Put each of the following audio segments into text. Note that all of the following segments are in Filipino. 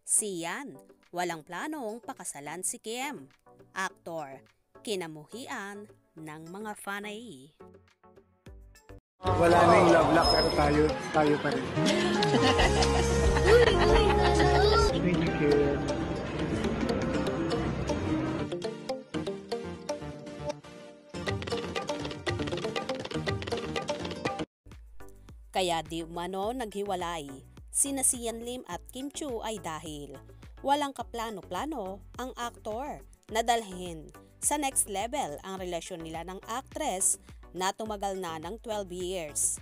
Sian, walang planong pakasalan si Kim. Aktor, kinamuhian ng mga fanay. Wala na yung love lock pero tayo pa rin. Thank you, Kim. Kaya di umano naghiwalay, sina Sian Lim at Kim Chiu ay dahil walang kaplano-plano ang aktor na dalhin sa next level ang relasyon nila ng actress na tumagal na ng 12 years.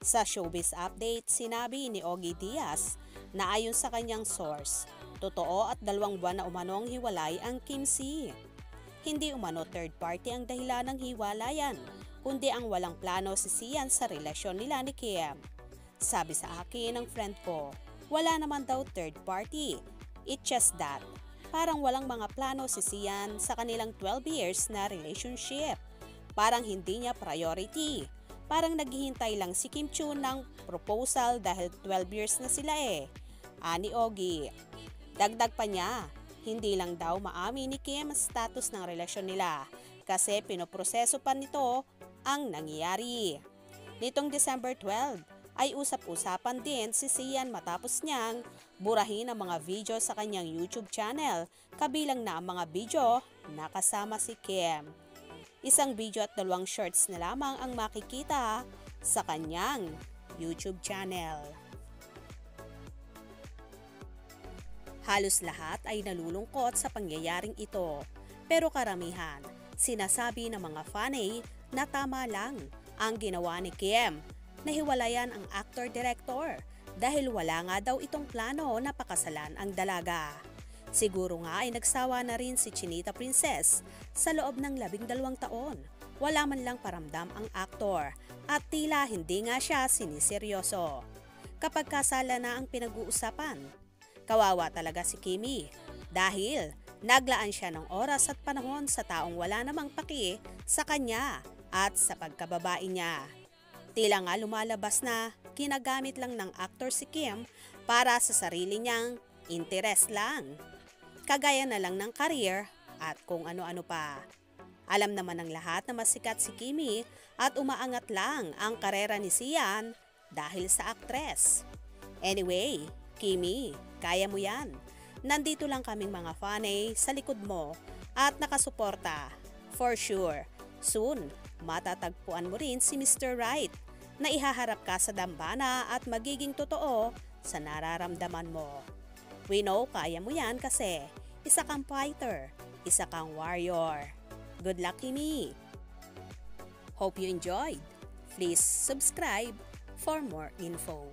Sa showbiz update, sinabi ni Ogie Diaz na ayon sa kanyang source, totoo at 2 buwan na umanong hiwalay ang Kim C. Hindi umano third party ang dahilan ng hiwalayan, kundi ang walang plano si Sian sa relasyon nila ni Kim. Sabi sa akin ng friend ko, wala naman daw third party. It's just that, parang walang mga plano si Sian sa kanilang 12 years na relationship. Parang hindi niya priority. Parang naghihintay lang si Kim Chiu ng proposal dahil 12 years na sila Ani Ogie. Dagdag pa niya, hindi lang daw maamin ni Kim ang status ng relasyon nila kasi pinoproseso pa nito ang nangyayari. Nitong December 12 ay usap-usapan din si Sian matapos niyang burahin ang mga video sa kanyang YouTube channel, kabilang na ang mga video na kasama si Kim. Isang video at 2 shorts na lamang ang makikita sa kanyang YouTube channel. Halos lahat ay nalulungkot sa pangyayaring ito, pero karamihan sinasabi ng mga fanay na tama lang ang ginawa ni Kim. Nahiwalayan ang actor-director dahil wala nga daw itong plano na pakasalan ang dalaga. Siguro nga ay nagsawa na rin si Chinita Princess sa loob ng 12 taon. Wala man lang paramdam ang aktor at tila hindi nga siya siniseryoso. Kapag kasala na ang pinag-uusapan, kawawa talaga si Kimi dahil naglaan siya ng oras at panahon sa taong wala namang paki sa kanya at sa pagkababae niya. Tila nga lumalabas na ginagamit lang ng aktor si Kim para sa sarili niyang interes lang. Kagaya na lang ng career at kung ano-ano pa. Alam naman ng lahat na masikat si Kimi at umaangat lang ang karera ni Sian dahil sa aktres. Anyway, Kimi, kaya mo yan. Nandito lang kaming mga fanay sa likod mo at nakasuporta. For sure, soon matatagpuan mo rin si Mr. Right na ihaharap ka sa dambana at magiging totoo sa nararamdaman mo. We know kaya mo yan kasi isa kang fighter, isa kang warrior. Good luck, Kimi! Hope you enjoyed. Please subscribe for more info.